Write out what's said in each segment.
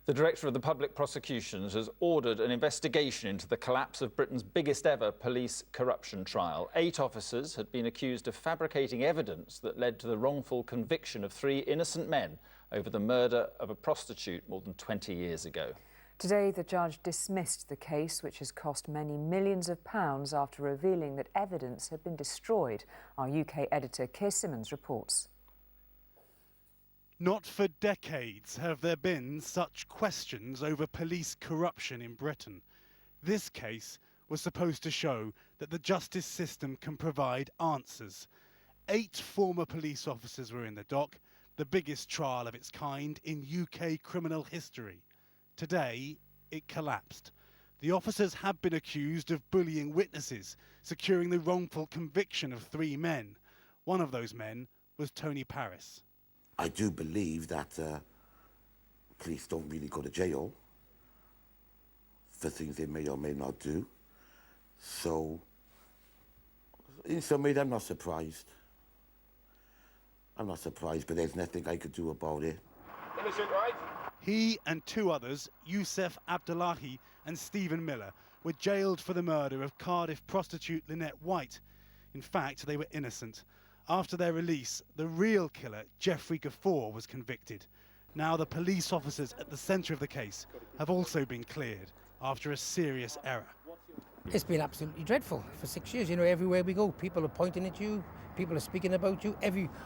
The Director of the Public Prosecutions has ordered an investigation into the collapse of Britain's biggest ever police corruption trial. 8 officers had been accused of fabricating evidence that led to the wrongful conviction of 3 innocent men over the murder of a prostitute more than 20 years ago. Today, the judge dismissed the case, which has cost many millions of pounds after revealing that evidence had been destroyed. Our UK editor, KEIR reports. Not for decades have there been such questions over police corruption in Britain. This case was supposed to show that the justice system can provide answers. 8 former police officers were in the dock, the biggest trial of its kind in UK criminal history. Today, it collapsed. The officers have been accused of bullying witnesses, securing the wrongful conviction of 3 men. One of those men was Tony Paris. I do believe that police don't really go to jail for things they may or may not do. So, in some ways, I'm not surprised. I'm not surprised, but there's nothing I could do about it. Innocent, right? He and 2 others, Youssef Abdullahi and Stephen Miller, were jailed for the murder of Cardiff prostitute Lynette White. In fact, they were innocent. After their release, the real killer, Geoffrey Gaffour, was convicted. Now the police officers at the centre of the case have also been cleared after a serious error. It's been absolutely dreadful for 6 years. You know, everywhere we go, people are pointing at you, people are speaking about you.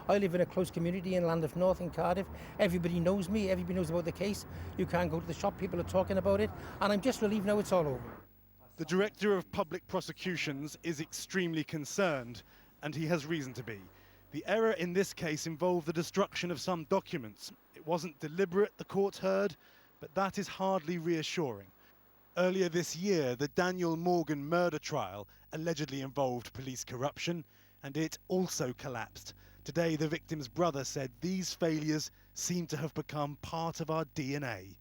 I live in a close community in Llandudno North in Cardiff. Everybody knows me, everybody knows about the case. You can't go to the shop, people are talking about it, and I'm just relieved now it's all over. The Director of Public Prosecutions is extremely concerned, and he has reason to be. The error in this case involved the destruction of some documents. It wasn't deliberate, the court heard, but that is hardly reassuring. Earlier this year, the Daniel Morgan murder trial allegedly involved police corruption, and it also collapsed. Today, the victim's brother said these failures seem to have become part of our DNA.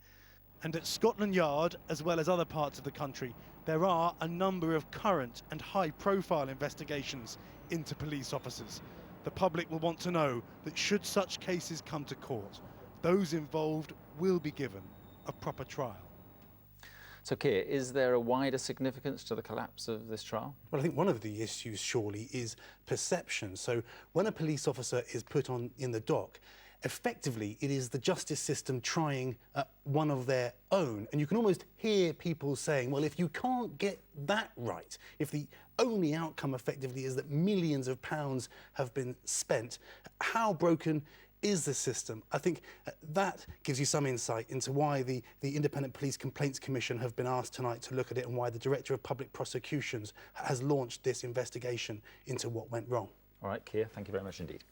And at Scotland Yard, as well as other parts of the country, there are a number of current and high-profile investigations into police officers. The public will want to know that should such cases come to court, those involved will be given a proper trial. So, KEIR, is there a wider significance to the collapse of this trial? Well, I think one of the issues, surely, is perception. So when a police officer is put in the dock, effectively, it is the justice system trying one of their own. And you can almost hear people saying, well, if you can't get that right, if the only outcome effectively is that millions of pounds have been spent, how broken is the system? I think that gives you some insight into why the Independent Police Complaints Commission have been asked tonight to look at it, and why the Director of Public Prosecutions has launched this investigation into what went wrong. All right, KEIR, thank you very much indeed.